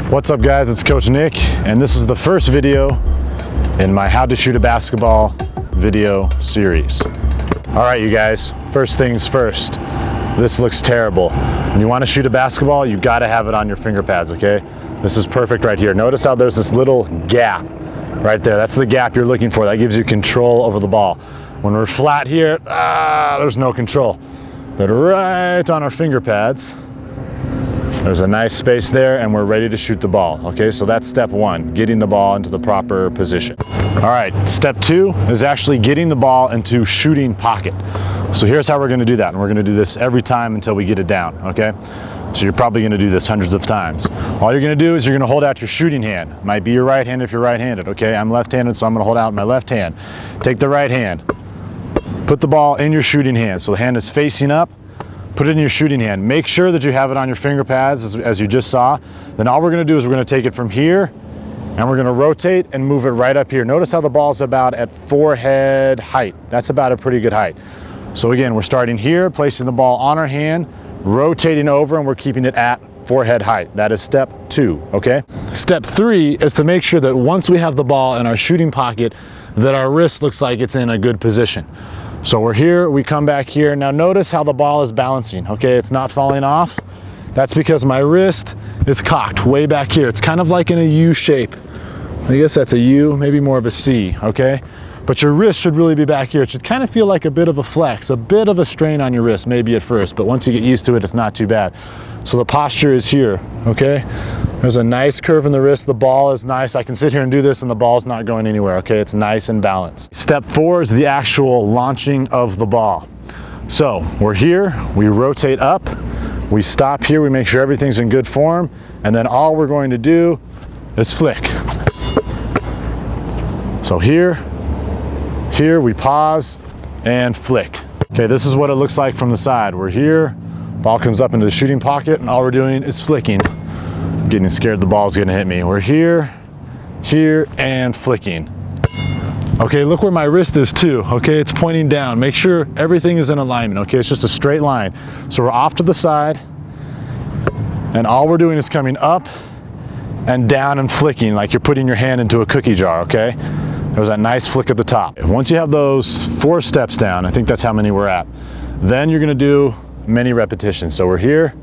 What's up guys, it's Coach Nick, and this is the first video in my How to Shoot a Basketball video series. All right, you guys, first things first. This looks terrible. When you want to shoot a basketball, you got to have it on your finger pads, okay? This is perfect right here. Notice how there's this little gap right there. That's the gap you're looking for. That gives you control over the ball. When we're flat here, there's no control. But right on our finger pads, there's a nice space there and we're ready to shoot the ball. Okay, so that's step one, getting the ball into the proper position. All right, step two is actually getting the ball into shooting pocket. So here's how we're gonna do that. And we're gonna do this every time until we get it down, okay? So you're probably gonna do this hundreds of times. All you're gonna do is you're gonna hold out your shooting hand. Might be your right hand if you're right-handed, okay? I'm left-handed, so I'm gonna hold out my left hand. Take the right hand, put the ball in your shooting hand. So the hand is facing up. Put it in your shooting hand. Make sure that you have it on your finger pads as you just saw. Then all we're gonna do is we're gonna take it from here and we're gonna rotate and move it right up here. Notice how the ball's about at forehead height. That's about a pretty good height. So again, we're starting here, placing the ball on our hand, rotating over, and we're keeping it at forehead height. That is step two, okay? Step three is to make sure that once we have the ball in our shooting pocket, that our wrist looks like it's in a good position. So we're here, we come back here. Now notice how the ball is balancing, okay? It's not falling off. That's because my wrist is cocked way back here. It's kind of like in a U shape. I guess that's a U, maybe more of a C, okay? But your wrist should really be back here. It should kind of feel like a bit of a flex, a bit of a strain on your wrist, maybe at first, but once you get used to it, it's not too bad. So the posture is here, okay? There's a nice curve in the wrist. The ball is nice. I can sit here and do this and the ball's not going anywhere, okay? It's nice and balanced. Step four is the actual launching of the ball. So we're here, we rotate up, we stop here, we make sure everything's in good form, and then all we're going to do is flick. So here we pause and flick. Okay, this is what it looks like from the side. We're here, ball comes up into the shooting pocket, and all we're doing is flicking. I'm getting scared the ball's gonna hit me. We're here, and flicking. Okay, look where my wrist is too, okay? It's pointing down. Make sure everything is in alignment, okay? It's just a straight line. So we're off to the side, and all we're doing is coming up and down and flicking like you're putting your hand into a cookie jar, okay? There's that nice flick at the top. Once you have those 4 steps down, I think that's how many we're at, then you're gonna do many repetitions. So we're here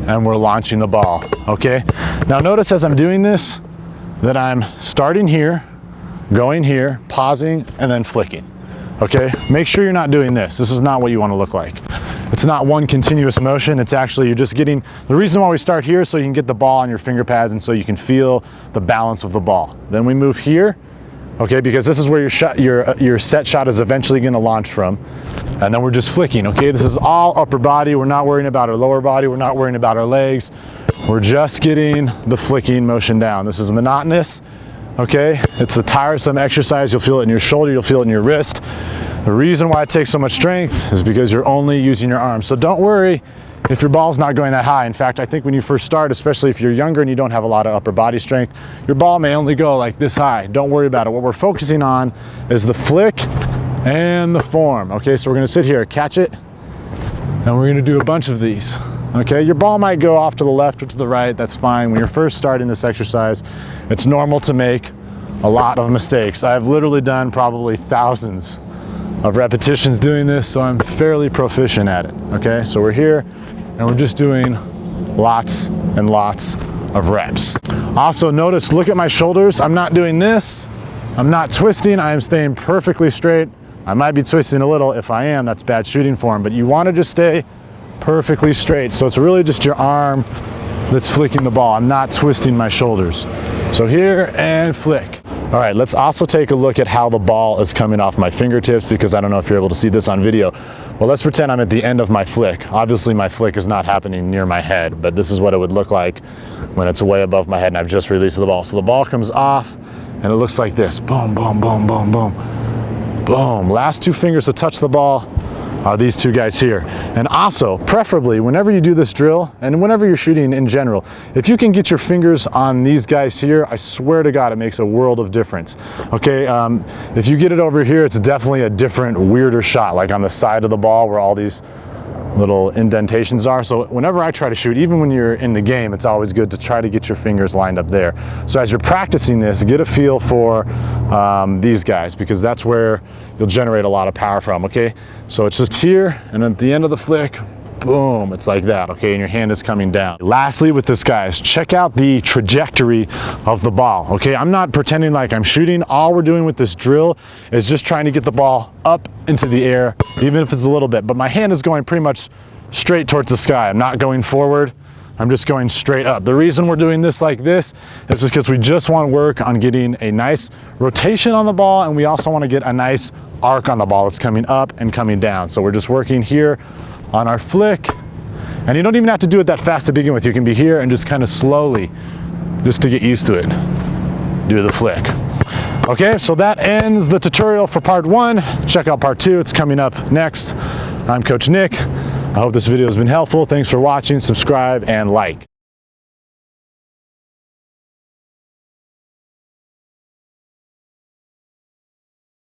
and we're launching the ball, okay? Now notice as I'm doing this that I'm starting here, going here, pausing, and then flicking, okay? Make sure you're not doing this. This is not what you wanna look like. It's not one continuous motion. It's actually, you're just getting, the reason why we start here is so you can get the ball on your finger pads and so you can feel the balance of the ball. Then we move here, okay, because this is where your shot, your set shot is eventually gonna launch from. And then we're just flicking, okay? This is all upper body. We're not worrying about our lower body. We're not worrying about our legs. We're just getting the flicking motion down. This is monotonous, okay? It's a tiresome exercise. You'll feel it in your shoulder. You'll feel it in your wrist. The reason why it takes so much strength is because you're only using your arms. So don't worry if your ball's not going that high. In fact, I think when you first start, especially if you're younger and you don't have a lot of upper body strength, your ball may only go like this high. Don't worry about it. What we're focusing on is the flick and the form. Okay, so we're gonna sit here, catch it, and we're gonna do a bunch of these. Okay, your ball might go off to the left or to the right, that's fine. When you're first starting this exercise, it's normal to make a lot of mistakes. I've literally done probably thousands of repetitions doing this, so I'm fairly proficient at it. Okay, so we're here and we're just doing lots and lots of reps. Also notice, look at my shoulders. I'm not doing this. I'm not twisting. I am staying perfectly straight. I might be twisting a little. If I am, that's bad shooting form, but you want to just stay perfectly straight. So it's really just your arm that's flicking the ball. I'm not twisting my shoulders. So here and flick. All right, let's also take a look at how the ball is coming off my fingertips, because I don't know if you're able to see this on video. Well, let's pretend I'm at the end of my flick. Obviously my flick is not happening near my head, but this is what it would look like when it's way above my head and I've just released the ball. So the ball comes off and it looks like this. Boom, boom, boom, boom, boom. Boom. Last 2 fingers to touch the ball are these 2 guys here. And also, preferably, whenever you do this drill, and whenever you're shooting in general, if you can get your fingers on these guys here, I swear to God, it makes a world of difference. Okay, if you get it over here, it's definitely a different, weirder shot, like on the side of the ball where all these little indentations are. So whenever I try to shoot, even when you're in the game, it's always good to try to get your fingers lined up there. So as you're practicing this, get a feel for these guys, because that's where you'll generate a lot of power from, okay? So it's just here, and at the end of the flick, boom, it's like that, okay, and your hand is coming down. Lastly with this, guys, check out the trajectory of the ball, okay? I'm not pretending like I'm shooting. All we're doing with this drill is just trying to get the ball up into the air, even if it's a little bit, but my hand is going pretty much straight towards the sky. I'm not going forward, I'm just going straight up. The reason we're doing this like this is because we just want to work on getting a nice rotation on the ball, and we also want to get a nice arc on the ball that's coming up and coming down. So we're just working here on our flick, and you don't even have to do it that fast to begin with. You can be here and just kind of slowly, just to get used to it, do the flick. Okay, so that ends the tutorial for part 1. Check out part 2, it's coming up next. I'm Coach Nick. I hope this video has been helpful. Thanks for watching, subscribe, and like.